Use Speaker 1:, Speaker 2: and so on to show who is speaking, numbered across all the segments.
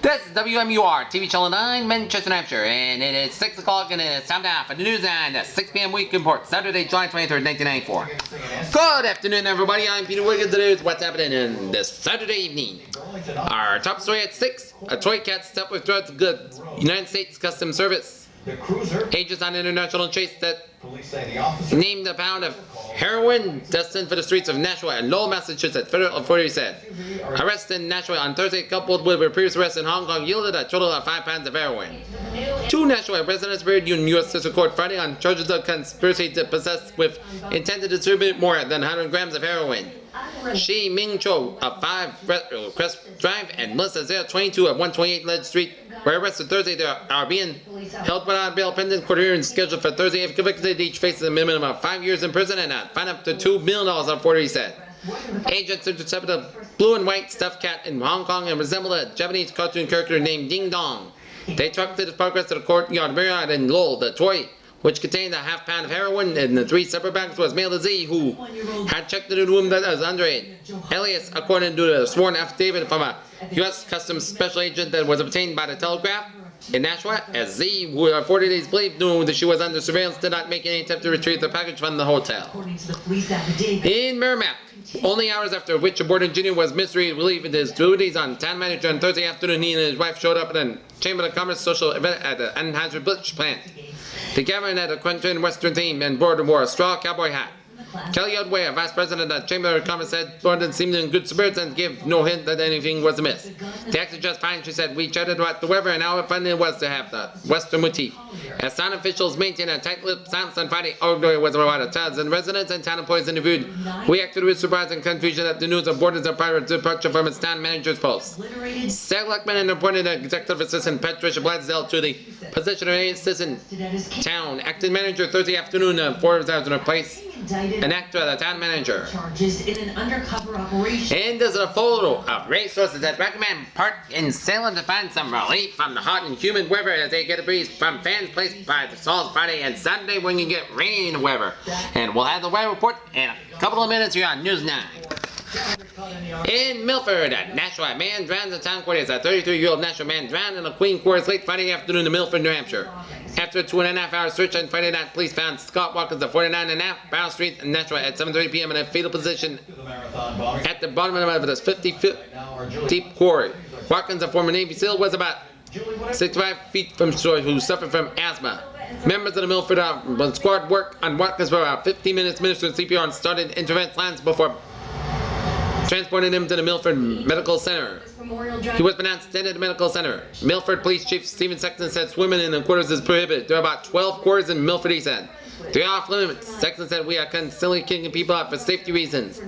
Speaker 1: This is WMUR-TV Channel 9, Manchester, New Hampshire, and it is 6 o'clock and it's time now for the news and the 6 p.m. week report, Saturday, July 23rd, 1994. Good afternoon, everybody. I'm Peter Wiggins. Today is what's happening in this Saturday evening. Our top story at 6, a toy cat stuffed with drugs goods. United States Customs Service. Agents on international chase that named a pound of heroin destined for the streets of Nashua and Lowell, Massachusetts, federal authorities said. Arrest in Nashua on Thursday, coupled with a previous arrest in Hong Kong, yielded a total of 5 pounds of heroin. 2 Nashua residents appeared in U.S. District Court Friday on charges of conspiracy to possess with intent to distribute more than 100 grams of heroin. Shi Ming Cho of 5 Crest Drive and Melissa Zera 22 of 128 Ledge Street were arrested Thursday. They are being held without bail pending court hearings scheduled for Thursday. If convicted, each faces a minimum of 5 years in prison and a fine up to $2 million, authorities said. Agents intercepted a blue and white stuffed cat in Hong Kong and resembled a Japanese cartoon character named Ding Dong. They trucked its progress to the courtyard Marriott in Lowell. The toy, which contained a half pound of heroin in the 3 separate bags, was mailed to Z, who had checked into the room that was underage. Elias, according to a sworn affidavit from a U.S. Customs Special Agent that was obtained by the Telegraph in Nashua, as Z, who 40 days believed knew that she was under surveillance, did not make any attempt to retrieve the package from the hotel. In Merrimack, only hours after which a board engineer was mystery relieved his duties on town manager on Thursday afternoon, he and his wife showed up at a Chamber of Commerce social event at the Anheuser-Busch plant. The gathering had a Quentin Western theme and Borden wore a straw cowboy hat. Kelly Odway, a vice president of the Chamber of Commerce, said Borden seemed in good spirits and gave no hint that anything was amiss. The actor just fine, she said. We chatted about the weather and how fun it was to have the Western motif. As town officials maintained a tight-lipped silence on Friday, Odway was about 1,000 residents and town employees interviewed. We acted with surprise and confusion at the news of Borden's apparent departure from its town manager's post. Selectman appointed executive assistant Patricia Blaisdell to the position of assistant town acting manager Thursday afternoon. 4,000 replaced an actor, the town manager. And there's a photo of racehorses that recommend Park in Salem to find some relief from the hot and humid weather as they get a breeze from fans placed by the stalls Friday and Sunday when you get rain weather. And we'll have the weather report in a couple of minutes here on News 9. In Milford, a Nashua man drowned in town quarters. A 33-year-old Nashua man drowned in a Queen Quarters late Friday afternoon in Milford, New Hampshire. After a 2.5-hour search on Friday night, police found Scott Watkins of 49.5 Barrow Street in Nashua at 7:30 p.m. in a fatal position at the bottom of this 50-foot deep quarry. Watkins, a former Navy SEAL, was about 65 feet from shore, who suffered from asthma. Members of the Milford squad worked on Watkins for about 15 minutes, administering CPR and started intervention plans before transporting him to the Milford Medical Center. He was pronounced dead at the medical center. Milford Police Chief Stephen Sexton said swimming in the quarters is prohibited. There are about 12 quarters in Milford, he said. They're off limits. Sexton said we are constantly kicking people out for safety reasons.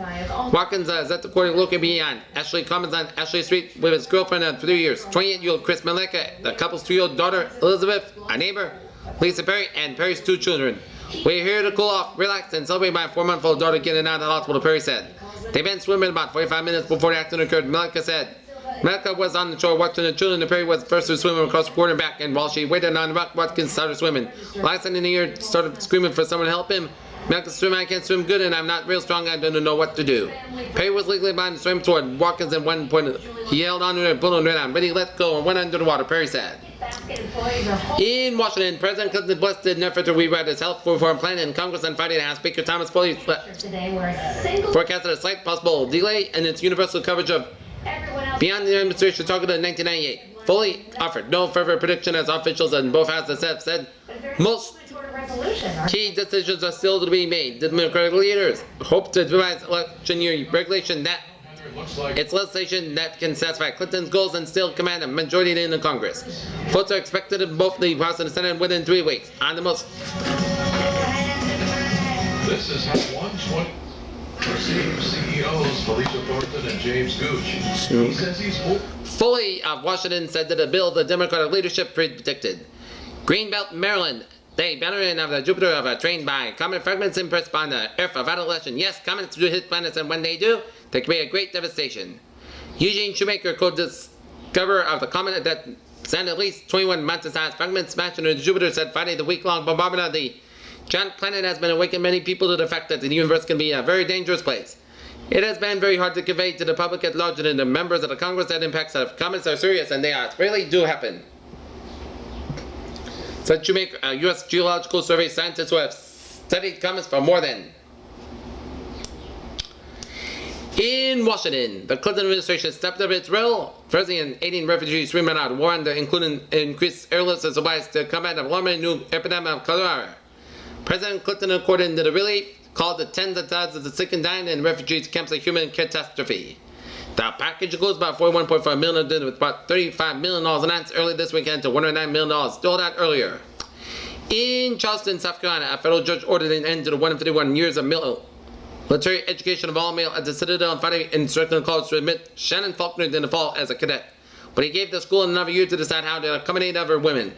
Speaker 1: Watkins is at the quarter located beyond Ashley Commons on Ashley Street with his girlfriend of 3 years, 28-year-old Chris Maleka, the couple's 2-year-old daughter Elizabeth, a neighbor, Lisa Perry, and Perry's 2 children. We're here to cool off, relax, and celebrate my 4-month-old daughter getting out of the hospital, Perry said. They've been swimming about 45 minutes before the accident occurred, Maleka said. Maleka was on the shore watching the children. The Perry was the first to swim across the quarter and back, and while she waited on the rock, Watkins started swimming. Lyson in the ear started screaming for someone to help him. Maleka swim, I can't swim good and I'm not real strong, I don't know what to do. Perry was legally blind and swam toward Watkins at one point. He held on to her, pulled her down, but he let go and went under the water, Perry said. In Washington, President Clinton blessed an effort to rewrite his health reform plan in Congress on Friday. House Speaker Thomas Foley forecasted a slight possible delay in its universal coverage of beyond the administration targeted in 1998. Foley offered no further prediction as officials in both houses have said most key decisions are still to be made. The Democratic leaders hope to devise election year regulation that it's legislation that can satisfy Clinton's goals and still command a majority in the Congress. Votes are expected in both the House and the Senate within 3 weeks. On the most.
Speaker 2: This is how 120 CEOs Felicia Thornton and James Gooch. He says he's
Speaker 1: Foley of Washington said that the bill the Democratic leadership predicted. Greenbelt, Maryland. They veteran of the Jupiter are trained by comet fragments impressed on the Earth of adolescence. Yes, comets do hit planets, and when they do, they can be a great devastation. Eugene Shoemaker, co-discoverer of the comet that sent at least 21 mountain-sized fragments smashed into Jupiter, said Friday the week-long bombardment of the giant planet has been awakening many people to the fact that the universe can be a very dangerous place. It has been very hard to convey to the public at large and the members of the Congress that impacts of comments are serious, and they really do happen. Said to make a U.S. Geological Survey scientists who have studied comments for more than. In Washington, the Clinton administration stepped up its role, Thursday in aiding refugees streaming out of war, including increased airlift and supplies to combat an alarming new epidemic of cholera. President Clinton, according to the relief, called the tens of thousands of sick and dying in refugee camps a human catastrophe. The package includes about $41.5 million, with about $35 million announced early this weekend to $109 million doled out earlier. In Charleston, South Carolina, a federal judge ordered an end to the 151 years of military education of all male at the Citadel on Friday, instructing the college to admit Shannon Faulkner in the fall as a cadet. But he gave the school another year to decide how to accommodate other women.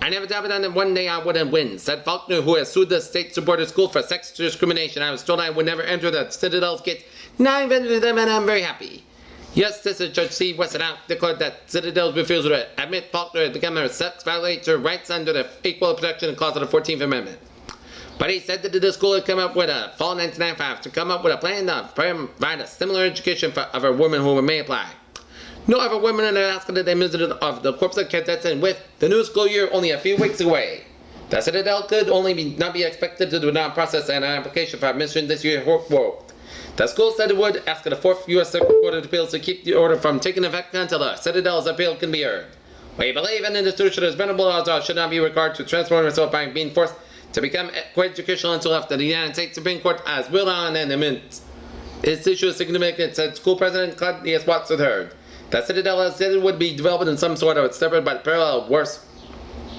Speaker 1: I never doubted that one day I wouldn't win, said Faulkner, who has sued the state-supported school for sex discrimination. I was told I would never enter the Citadel's gates. Now I've entered them and I'm very happy. Yes, this is Judge C. Weston declared that Citadel's refusal to admit Faulkner had become a sex violator rights under the Equal Protection Clause of the 14th Amendment. But he said that the school had come up with a fall 1995 to come up with a plan to provide a similar education for other women who may apply. No other women in Alaska that they visited of the Corps of Cadets, and with the new school year only a few weeks away, the Citadel could only not be expected to do not process an application for admission this year. The school said it would ask the 4th U.S. Circuit Court of Appeals to keep the order from taking effect until the Citadel's appeal can be heard. We believe an institution as venerable as ours should not be required to transform itself by being forced to become co-educational until after the United States Supreme Court has ruled on an amendment. This issue is significant, said school president Claudius Watts III. The Citadel has said it would be developed in some sort of separate but parallel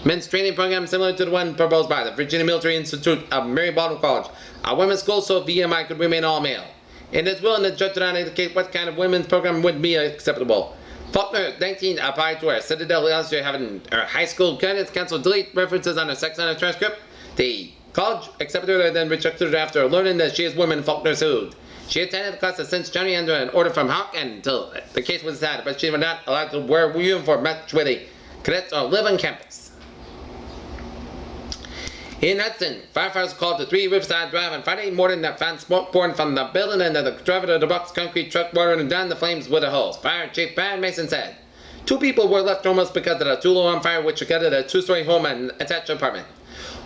Speaker 1: men's training program similar to the one proposed by the Virginia Military Institute of Mary Baldwin College, a women's school so VMI could remain all male. It is willing to judge did not indicate what kind of women's program would be acceptable. Faulkner, 19, applied to our Citadel last year, having her high school guidance council delete references on her sex on her transcript. The college accepted her and then rejected her after learning that she is woman. Faulkner sued. She attended the classes since January under an order from Hawk until the case was decided, but she was not allowed to wear uniform match with the cadets or live on campus. In Hudson, firefighters called to 3 Riverside Drive on Friday morning that found smoke pouring from the building and the driver of the box concrete truck watering down the flames with a hose. Fire Chief Brian Mason said 2 people were left homeless because of the Tulu on fire, which gutted a 2-story home and attached apartment.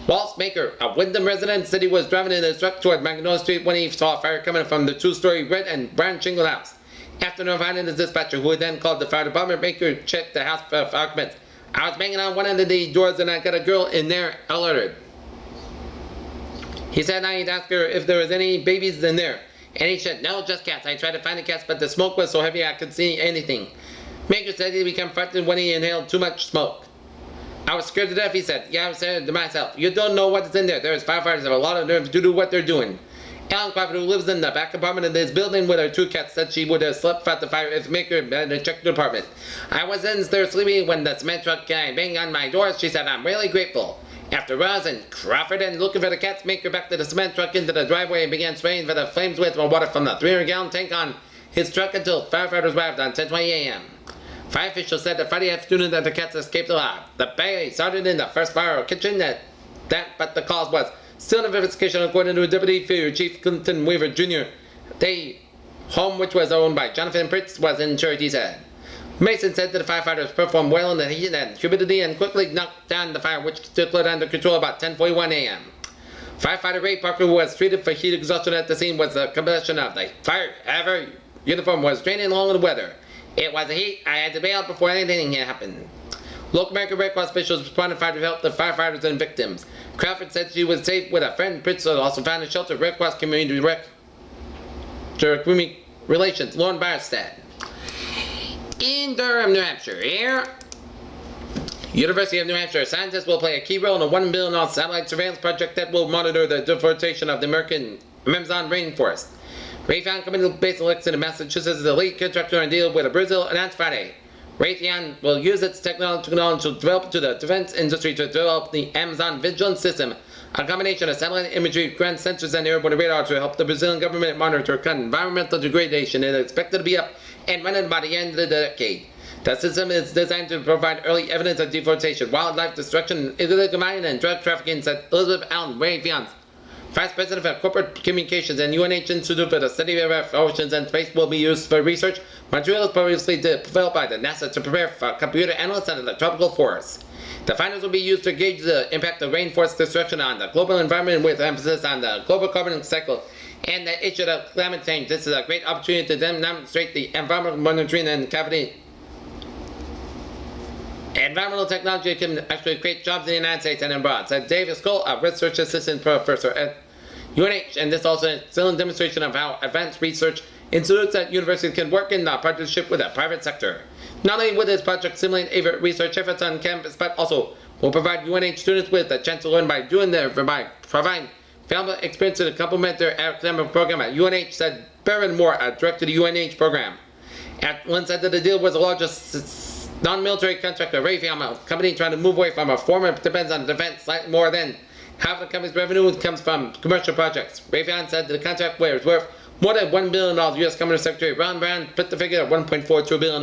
Speaker 1: Waltz Maker, a Wyndham resident, said he was driving in his truck toward Magnolia Street when he saw fire coming from the 2-story red and brown shingle house. After notifying his dispatcher, who had then called the fire department, Maker checked the house for occupants. I was banging on one end of the doors and I got a girl in there, alerted. He said I had asked her if there was any babies in there. And he said, no, just cats. I tried to find the cats, but the smoke was so heavy I couldn't see anything. Maker said he became frightened when he inhaled too much smoke. I was scared to death, he said. Yeah, I was saying to myself, you don't know what's in there. There's firefighters have a lot of nerve to do what they're doing. Ellen Crawford, who lives in the back apartment of this building with her 2 cats, said she would have slept at the fire if Maker had checked the apartment. I was in there sleeping when the cement truck guy banged on my door. She said, I'm really grateful. After Ross and Crawford and looking for the cats, Maker back to the cement truck into the driveway and began spraying for the flames with water from the 300-gallon tank on his truck until firefighters arrived on 10:20 a.m. Fire officials said that Friday afternoon that the cats escaped alive. The fire started in the first fire kitchen, but the cause was still an investigation, according to a deputy fire chief Clinton Weaver Jr. The home, which was owned by Jonathan Pritz, was insured, he said. Mason said that the firefighters performed well in the heat and humidity and quickly knocked down the fire, which took it under control about 10:41 a.m. Firefighter Ray Parker, who was treated for heat exhaustion at the scene, was the combustion of the fire. However, uniform was draining along with the weather. It was the heat. I had to bail before anything happened. Local American Red Cross officials responded to help the firefighters and victims. Crawford said she was safe with a friend. Pritz also found a shelter. Red Cross Community Relations, Lauren Byers said. In Durham, New Hampshire, University of New Hampshire scientists will play a key role in a $1 billion satellite surveillance project that will monitor the deforestation of the American Amazon rainforest. Raytheon Company based in Lexington, Massachusetts, is the lead contractor on deal with Brazil announced Friday. Raytheon will use its technology to develop to the defense industry to develop the Amazon Vigilance System, a combination of satellite imagery, ground sensors, and airborne radar to help the Brazilian government monitor environmental degradation. It is expected to be up and running by the end of the decade. The system is designed to provide early evidence of deforestation, wildlife destruction, illegal mining, and drug trafficking, said Elizabeth Allen, Raytheon's Vice President of Corporate Communications and UNH Institute for the Study of Oceans and Space will be used for research materials previously developed by the NASA to prepare for computer analysts under the tropical forests. The findings will be used to gauge the impact of rainforest destruction on the global environment with emphasis on the global carbon cycle and the issue of climate change. This is a great opportunity to demonstrate the environmental monitoring and environmental technology can actually create jobs in the United States and abroad, said David Skoll, a research assistant professor at UNH, and this also is still a demonstration of how advanced research institutes at universities can work in partnership with the private sector. Not only will this project simulate research efforts on campus, but also will provide UNH students with a chance to learn by providing valuable experience to complement their academic program at UNH, said Baron Moore, a director of the UNH program. One said that the deal was the largest non-military contractor, Raytheon, a company trying to move away from a former depends on defense. Slightly more than half the company's revenue comes from commercial projects. Raytheon said the contract was worth more than $1 billion. U.S. Commerce Secretary Ron Brown put the figure at $1.42 billion.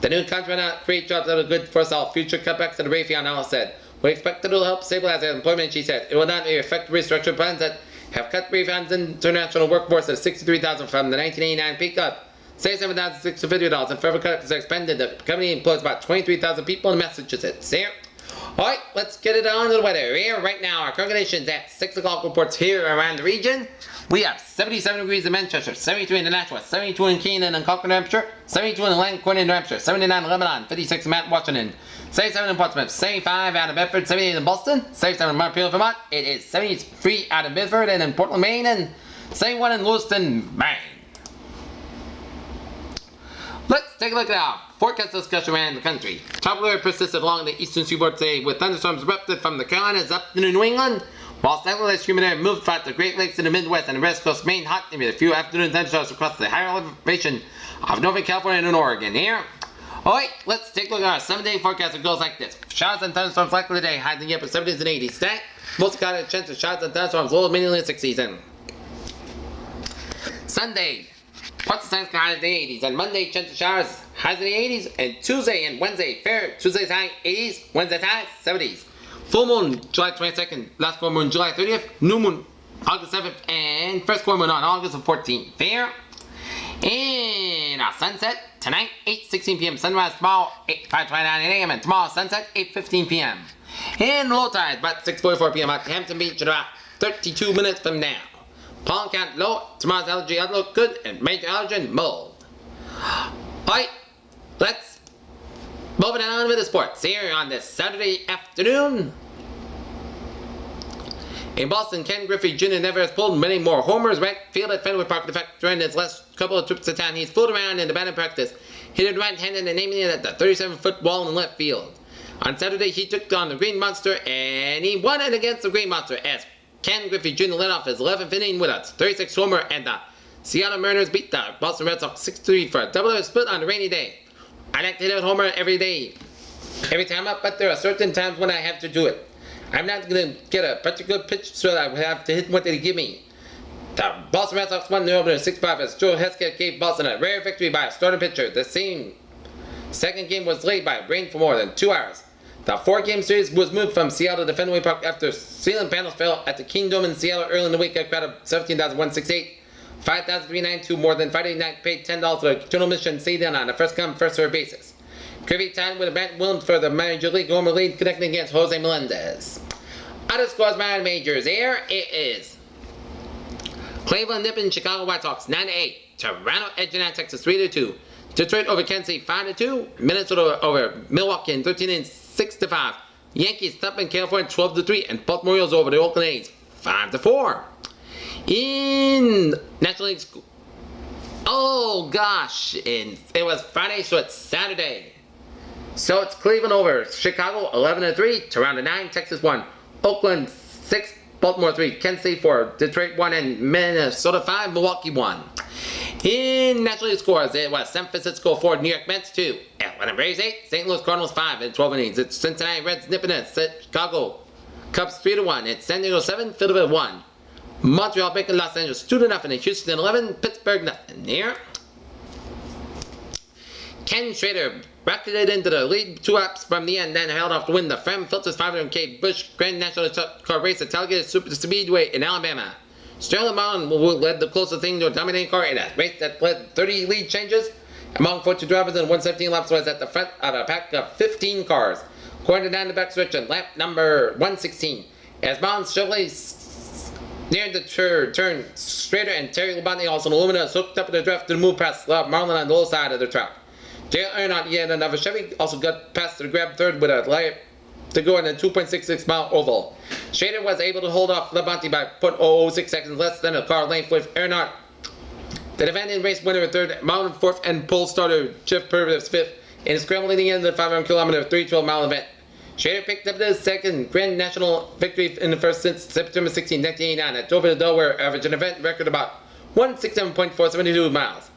Speaker 1: The new contract will not create jobs that are good for us all. Future cutbacks that Raytheon analyst said. We expect that it will help stabilize their employment, she said. It will not affect restructuring plans that have cut Raytheon's international workforce at 63,000 from the 1989 peak up $77,650, and further cuts are expended. The company employs about 23,000 people in Massachusetts. Here. Alright, let's get it on to the weather. Here, right now, our current conditions at 6 o'clock reports here around the region. We have 77 degrees in Manchester, 73 in the Nashua, 72 in Keenan and Concord, New Hampshire, 72 in Lancaster, New Hampshire, 79 in Lebanon, 56 in Mount Washington, 77 in Portsmouth, 75 out of Bedford, 78 in Boston, 77 in Montreal, Vermont. It is 73 out of Bedford and in Portland, Maine, and 71 in Lewiston, Maine. Let's take a look at our forecast discussion around the country. Tropical air persisted along the eastern seaboard today, with thunderstorms erupted from the Carolinas up to New England, while satellite humid air moved throughout the Great Lakes in the Midwest and the West Coast remained hot, and with a few afternoon thunderstorms across the higher elevation of Northern California and Oregon. Here. Alright, let's take a look at our 7-day forecast. It goes like this. Showers and thunderstorms likely today, highs in the upper 70s and 80s. Tonight, most got a chance of showers and thunderstorms, low mainly in the 60s. And Sunday, parts of the highs in the 80s, and Monday, chance of showers, highs in the 80s, and Tuesday and Wednesday, fair. Tuesday's high 80s, Wednesday's high 70s. Full moon, July 22nd, last full moon, July 30th, new moon, August 7th, and first full moon on August 14th. Fair. And our sunset, tonight, 8:16 p.m. Sunrise tomorrow, 5:29 a.m. and tomorrow sunset, 8:15 p.m. And low tide, about 6:44 p.m. at Hampton Beach, about 32 minutes from now. Pollen count low, tomorrow's allergy outlook good, and major allergen mold. Alright, let's move it on with the sports here on this Saturday afternoon. In Boston, Ken Griffey Jr. never has pulled many more homers right field at Fenway Park. In fact, during his last couple of trips to town, he's fooled around in the batting practice, hit it right-handed and aiming it at the 37-foot wall in left field. On Saturday, he took on the Green Monster, and he won it against the Green Monster as Ken Griffey Jr. led off his 11th inning with a 36 homer, and the Seattle Mariners beat the Boston Red Sox 6-3 for a double split on a rainy day. I like to hit a homer every day, every time up, but there are certain times when I have to do it. I'm not going to get a particular pitch, so I would have to hit what they give me. The Boston Red Sox won the opener 6-5 as Joe Heskett gave Boston a rare victory by a starting pitcher. The second game was delayed by rain for more than 2 hours. The 4-game series was moved from Seattle to Fenway Park after ceiling panels fell at the Kingdom in Seattle early in the week. A crowd of 17,168, 5,392 more than Friday night paid $10 for general admission, stay down on a first-come, first-served basis. Griffey tied with Matt Williams for the Major League homer lead, connecting against Jose Melendez. Other scores by the majors here, it is Cleveland nipping Chicago White Sox 9-8, Toronto edging out Texas 3-2, Detroit over Kansas City 5-2, Minnesota over Milwaukee in 13 innings 6-5, Yankees thumping California 12-3, and Baltimore Orioles over the Oakland A's 5-4. In National League, oh gosh, and it was Friday, so it's Saturday. So it's Cleveland over Chicago 11-3, Toronto 9, Texas 1, Oakland 6, Baltimore 3, Kansas City 4, Detroit 1, and Minnesota 5, Milwaukee 1. In National League scores, it was San Francisco 4, New York Mets 2, Atlanta Braves 8, St. Louis Cardinals 5 in 12 innings. It's Cincinnati Reds nipping it, Chicago Cubs 3-1, it's San Diego 7, Philadelphia 1, Montreal beating Los Angeles 2-0, and Houston 11, Pittsburgh nothing. Here, Ken Schrader rocketed into the lead 2 laps from the end, then held off to win the Fram Filters 500K Busch Grand National Car Race at Talladega Super Speedway in Alabama. Sterling Marlin led the closest thing to a dominating car in a race that led 30 lead changes among 42 drivers, and 117 laps was at the front of a pack of 15 cars. According down the backstretch in lap number 116, as Marlin's Chevrolet neared the turn straighter, and Terry Labonte, also an Illumina, hooked up in the draft to move past Marlin on the low side of the track. Dale Earnhardt, yet another Chevy, also got past to grab third with a lap to go in a 2.66 mile oval. Schrader was able to hold off Labonte by 0.006 seconds less than a car length, with Earnhardt the defending race winner third, Marlin fourth, and pole starter Jeff Purvis fifth in a scramble leading into the 500-kilometer 312-mile event. Schrader picked up the second Grand National victory in the first since September 16, 1989 at Dover, Delaware, averaging an event record about 167.472 miles.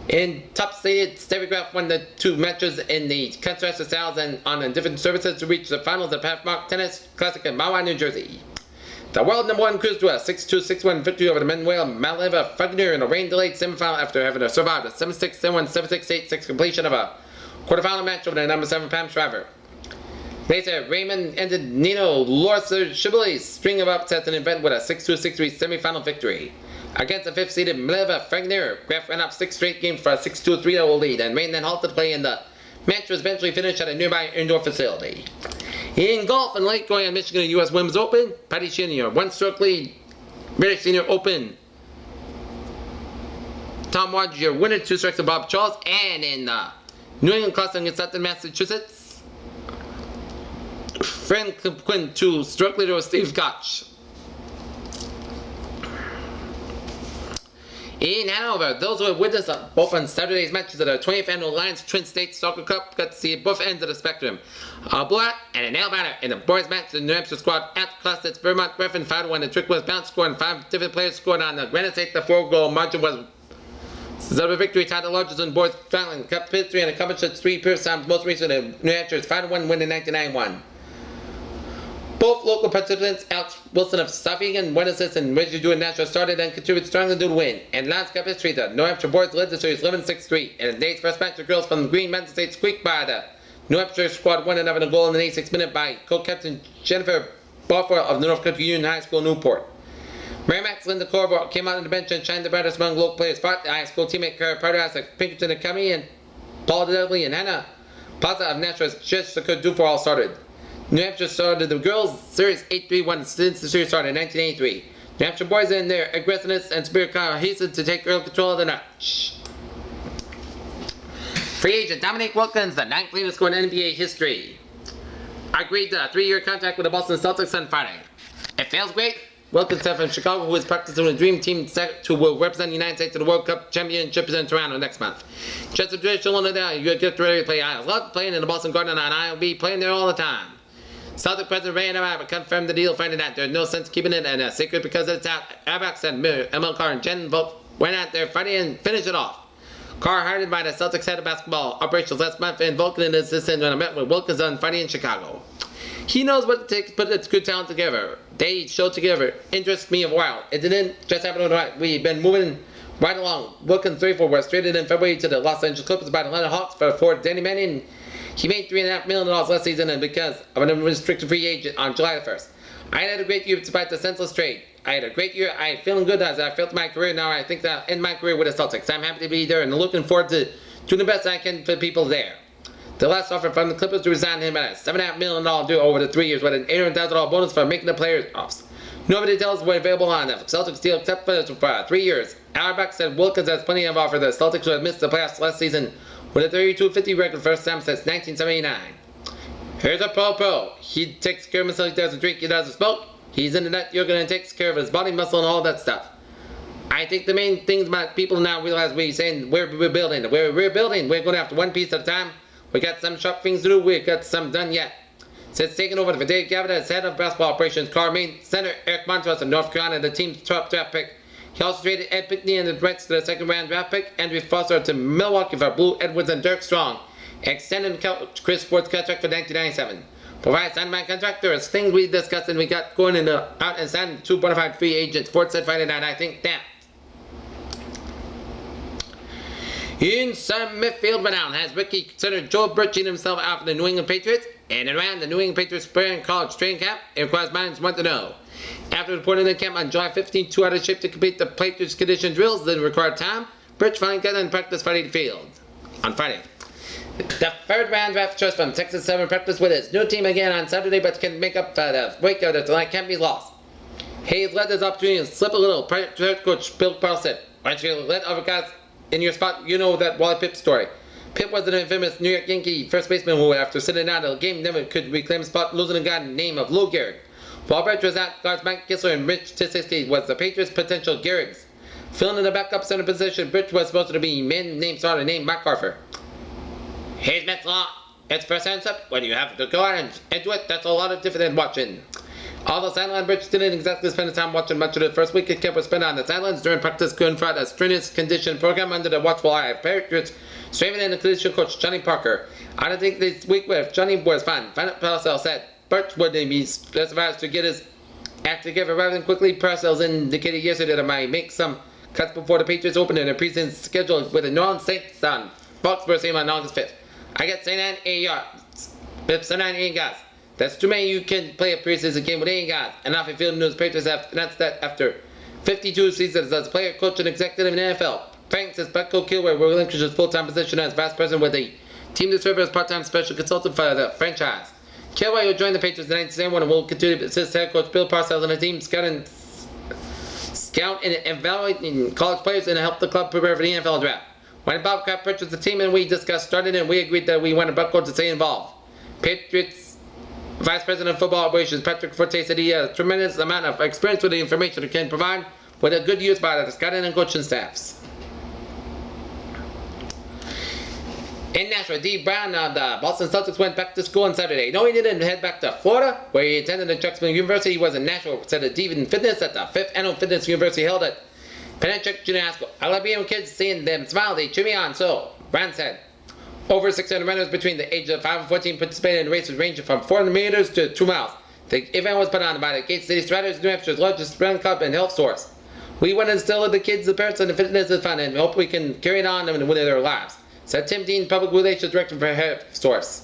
Speaker 1: In top seeded, Stevie Graf won the 2 matches in the contrast styles and on different services to reach the finals of Pathmark Tennis Classic in Mahwah, New Jersey. The world #1 cruised to a 6-2, 6-1 victory over the Manuel Maleva Fugner in a rain-delayed semifinal after having survived a 7-6, 7-1, 7-6, 8-6 completion of a quarterfinal match over the #7 Pam Shriver. Later, Raymond ended Nino Lorschibli's string of upsets in the event with a 6-2, 6-3 semifinal victory. Against the 5th-seeded Maleva Fugner, Graf ran up 6 straight games for a 6-2, 3-0 lead, and Rain then halted play, and the match was eventually finished at a nearby indoor facility. In golf and late going on Michigan U.S. Women's Open, Patty Senior, 1-stroke lead, British Senior Open, Tom Waters, your winner, 2 strokes of Bob Charles, and in New England Classic in Sutton, Massachusetts, Frank Quinn, 2-stroke leader with Steve Scotch. In Hanover, those who have witnessed both on Saturday's matches of the 20th Annual Lions Twin States Soccer Cup got to see both ends of the spectrum. A blowout and a nail biter in the boys' match. The New Hampshire squad outclassed its Vermont Griffin 5-1. The trick was bounced, scoring 5 different players scored on the Granite State. The 4-goal margin was the victory tied the largest in boys' Franklin Cup history and accomplished its 3 previous times, most recently New Hampshire's 5-1 win in 1991. Both local participants, Alex Wilson of Southegan, one assist, and Reggie Jewett Nashville started and contributed strongly to the win. In Lions Cup history, the New Hampshire boys led the series 11-6-3. In the day's first match, the girls from the Green Mountain State squeaked by the New Hampshire squad, won another goal in the 86th minute by co-captain Jennifer Balfour of the North Country Union High School, Newport. Merrimack's Linda Corvo came out on the bench and shined the brightest among local players. Fought the high school teammate Cara Pardas of Pinkerton Academy, and Paul Dudley and Hannah Plaza of Nashua's Jessica Dufour started. New Hampshire started the girls' series 8-3-1 since the series started in 1983. New Hampshire boys in their aggressiveness and spirit hastened to take early control of the match. Free agent Dominique Wilkins, the 9th leading scorer in NBA history, agreed to a 3-year contract with the Boston Celtics on Friday. It feels great. Wilkins said from Chicago, who is practicing with the Dream Team who will represent the United States to the World Cup Championships in Toronto next month. Just a traditional day, you get ready to play. I love playing in the Boston Garden, and I'll be playing there all the time. Celtic President Ray Abbott confirmed the deal, finding that there's no sense keeping it a secret because it's out. Abbott said Emil Carr and Jen Volk went out there Friday and finished it off. Carr hired by the Celtics head of basketball operations last month, and Volk and his assistant when I met with Wilkins on Friday in Chicago. He knows what it takes to put its good talent together. They showed together. Interests me a while. It didn't just happen overnight. We've been moving right along. Wilkins 34 was traded in February to the Los Angeles Clippers by the Atlanta Hawks for forward Danny Manning. He made $3.5 million last season, and because of an unrestricted free agent on July 1st. I had a great year despite the senseless trade. I had a great year. I'm feeling good as I felt my career. Now I think that I'll end my career with the Celtics. I'm happy to be there and looking forward to doing the best I can for the people there. The last offer from the Clippers to resign him at a $7.5 million deal over the 3 years with an $800,000 bonus for making the players offs. No details were available on the Celtics deal except for 3 years. Auerbach said Wilkins has plenty of offer. The Celtics who had missed the playoffs last season with a 32-50 record first time since 1979. Here's a pro. He takes care of himself. He doesn't drink. He doesn't smoke. He's in the net. You're going to take care of his body, muscle, and all that stuff. I think the main things about people now realize we're saying we're rebuilding. We're rebuilding. We're going after one piece at a time. We got some sharp things to do. We got some done yet. Since taking over the Dave Gavitt as head of basketball operations, Carr main center Eric Montross of North Carolina, the team's top draft pick. He also traded Ed Pinckney and the Reds to the second-round draft pick, Andrew Foster to Milwaukee for Blue Edwards and Dirk Strong, extended Chris Ford's contract for 1997. Provides signed contract. There is things we discussed and we got going out and signed 2 bona fide free agents. Ford said Friday night, I think that. In center midfield renown has Ricky center Joe Birching himself out for the New England Patriots, and around the New England Patriots spring college training camp, and correspondents want to know. After reporting the camp on July 15, too out of shape to complete the Patriots condition drills in required time, Birch finally got in practice Friday field. On Friday. The third round draft choice from Texas 7 practice with his new team again on Saturday, but can make up for the breakout that tonight can't be lost. Hayes led his opportunity to slip a little. Coach Bill Parle said, "Why don't you let other guys in your spot? You know that Wally Pipp story. Pipp was an infamous New York Yankee first baseman who, after sitting out of the game, never could reclaim his spot, losing a guy named the name of Lou Gehrig. While Birch was out, guards Mike Kistler and Rich Tisicki was the Patriots' potential Gehrigs. Filling in the backup center position, Birch was supposed to be a man named starter named MacArthur. Hayes meant a lot. It's first hands up. When you have to go out and do it, that's a lot of different than watching." Although sideline Birch didn't exactly spend the time watching much of the first week, it kept was spent on the sidelines during practice confront a strenuous condition program under the watchful eye of Patriots strength and condition coach Johnny Parker. "I don't think this week with Johnny was fine." Parcells said Birch would be surprised to get his act together rather than quickly. Parcells indicated yesterday that might make some cuts before the Patriots open in their preseason schedule with the New Orleans Saints on Foxborough Stadium on August 5th. "I got 79 yards. That's 79 guys. That's too many. You can play a preseason game with 8 guys." And off the field news, Patriots have announced that after 52 seasons as a player, coach, and executive in the NFL, Frank says Bucko Kilway will relinquish his full-time position as vice president with the team to serve as part-time special consultant for the franchise. Kilway will join the Patriots in 1971 and will continue to assist head coach Bill Parcells and the team scout and evaluating college players and help the club prepare for the NFL draft. When Bob Kraft purchased the team and we discussed starting and we agreed that we wanted Bucko to stay involved. Patriots Vice President of Football Operations Patrick Forte said he has a tremendous amount of experience with the information he can provide with a good use by the scouting and coaching staffs. In Nashville, D. Brown of the Boston Celtics went back to school on Saturday. No, he didn't head back to Florida, where he attended at Jacksonville University. He was in Nashville, said a Deep in Fitness at the 5th Annual Fitness University held at Pennachuck Junior High School. "I love being with kids, seeing them smile, they cheer me on." So, Brown said, over 600 runners between the ages of 5 and 14 participated in races ranging from 400 meters to 2 miles. The event was put on by the Gate City Striders, New Hampshire's largest run club and health source. "We want to instill in the kids, the parents, and the fitness is fun, and we hope we can carry it on with their lives," said Tim Dean, Public Relations Director for Health Source.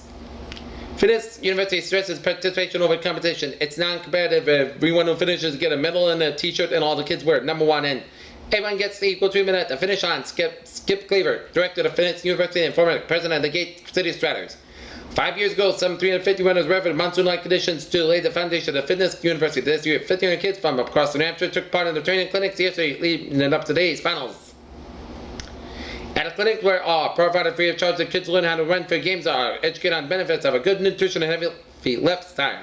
Speaker 1: Fitness University stresses participation over competition. It's non-competitive. Everyone who finishes get a medal and a t-shirt, and all the kids wear number 1, and everyone gets the equal treatment at the finish line. Skip Cleaver, Director of Fitness University and former President of the Gate City Striders. 5 years ago, some 350 runners referred monsoon-like conditions to lay the foundation of Fitness University. This year, 1,500 kids from across New Hampshire took part in the training clinics yesterday, leading up to today's finals. At a clinic where all provided free of charge, the kids learn how to run for games are educated on benefits of a good nutrition and healthy lifestyle.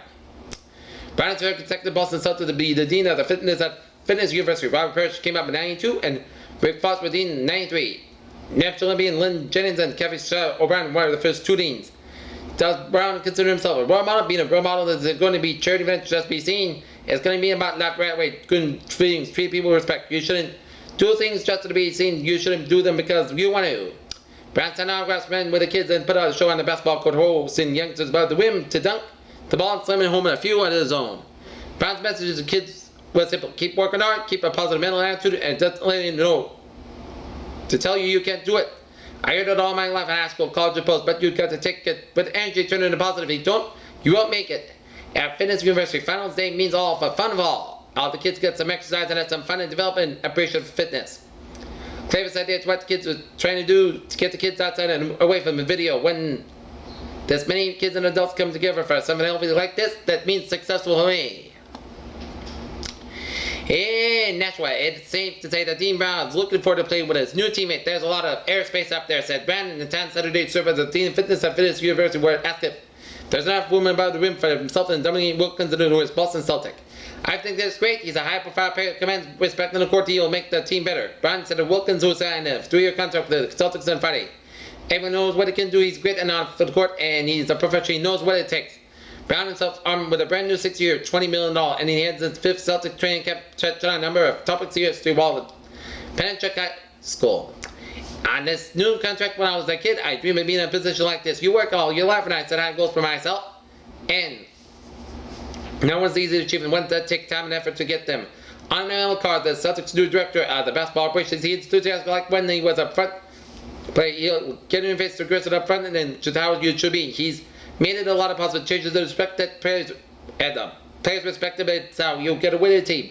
Speaker 1: Brown is very consecutive Boston Celtics to be the dean of the Fitness University. Robert Parrish came up in 92 and Rick Foss was dean in 93. New Hampshire Olympian Lynn Jennings and Kathy O'Brien were the first 2 deans. Does Brown consider himself a role model? Being a role model is going to be charity events just be seen. It's going to be about life right way, good things, treat people with respect. You shouldn't do things just to be seen. You shouldn't do them because you want to. Brown signed autographs, ran with the kids, and put out a show on the basketball court, hosting youngsters about the whim to dunk the ball and slamming home in a few of his own. Brown's message to kids was simple: keep working hard, keep a positive mental attitude, and just let you know to tell you can't do it. I heard it all my life in high school, college, and post, but you got to take it with energy, turn it into positive. If you don't, you won't make it. At Fitness University, Finals Day means all for fun of all. All the kids get some exercise and have some fun and develop an appreciation for fitness. Claver said that's what the kids were trying to do to get the kids outside and away from the video. When there's many kids and adults come together for something healthy like this, that means successful for me. In Nashville, it's safe to say that Dean Brown is looking forward to playing with his new teammate. There's a lot of airspace up there, said Brandon. In town Saturday served as a dean of fitness at Fitness University, where asked if there's enough room above the rim for himself and Dominique Wilkins, who is Boston Celtic. I think that's great. He's a high-profile player, commands respect in the court. He'll make the team better. Brown said that Wilkins, who signed a 3-year contract with the Celtics on Friday. Everyone knows what he can do. He's great enough for the court, and he's a professional. He knows what it takes. Brown himself armed with a brand new 6-year, $20 million, and he heads his 5th Celtic training camp, touched on a number of topics here to involve with Pennachuck High School. On this new contract, when I was a kid, I dreamed of being in a position like this. You work all your life, and I set high goals for myself, and no one's easy to achieve, and one that take time and effort to get them. On an email card, the Celtics' new director of the basketball operations, he enthusiastic like when he was up front But he'll get in face aggressive up front, and then just how you should be. He's made it a lot of positive changes that respect that players and players respect him. It's how you'll get a winning team.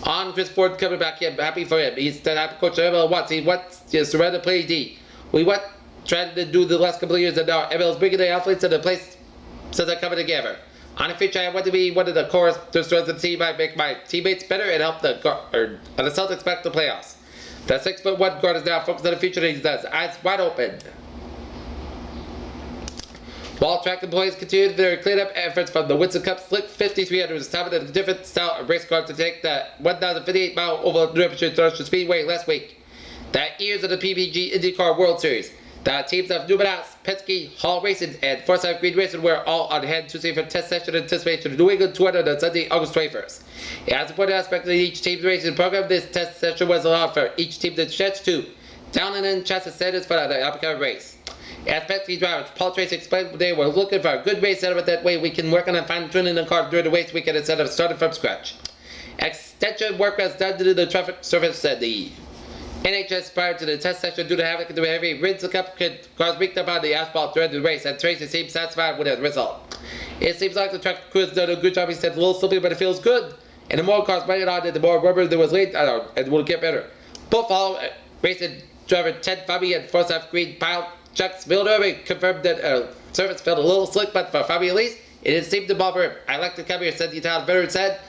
Speaker 1: On Chris Ford coming back here, I'm happy for him. He's the type of coach everyone wants. He wants just to rather play D. We want trying to do the last couple of years, and now everyone's bringing the athletes to the place since they're coming together. On the future, I want to be one of the core strengths of the team. I make my teammates better and help the Celtics back to the playoffs. The 6'1" guard is now focused on the future. He does eyes wide open. While track employees continue their cleanup efforts from the Winston Cup Slick 5300 was established a different style of race car to take the 1,058-mile oval New International Speedway last week. The years of the PPG IndyCar World Series. The teams of Newman, Penske, Hall Racing, and Forsyth Green Racing were all on hand Tuesday for test session anticipation of New England 200 on Sunday, August 21st. As an important aspect of each team's racing program, this test session was allowed for each team to stretch to down and in chassis standards for the upcoming race. As Penske drivers, Paul Tracy explained they were looking for a good race setup, that way we can work on fine-tuning the car during the race weekend instead of starting from scratch. Extension work was done to the traffic surface, said the NHS prior to the test session due to having to heavy rinse the cup could cause weakness on the asphalt during the race, and Tracy seemed satisfied with the result. It seems like the track crew has done a good job. He said, a little slippery, but it feels good. And the more cars bring it on, the more rubber there was laid, it will get better. Both Hall Racing driver Ted Fabi and Forsyth Green pilot Chuck Spilder confirmed that surface felt a little slick, but for Fabi at least, it didn't seem to bother him. I like to come here, said the Italian veteran said.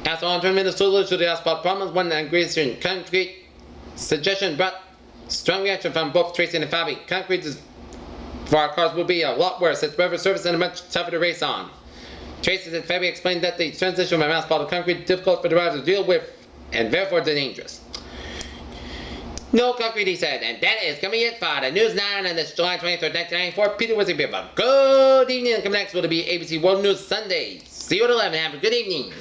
Speaker 1: After on tournament solution to the asphalt problems, one aggressive concrete suggestion brought strong reaction from both Tracy and Fabi. Concrete for our cars would be a lot worse. It's rubber surface and much tougher to race on. Tracy and Fabi explained that the transition from asphalt to concrete is difficult for drivers to deal with and therefore dangerous. No concrete, he said, and that is coming in for the News 9 on this July 23rd, 1994. Peter was a bit of a good evening. Coming next will be ABC World News Sunday. See you at 11. Have a good evening.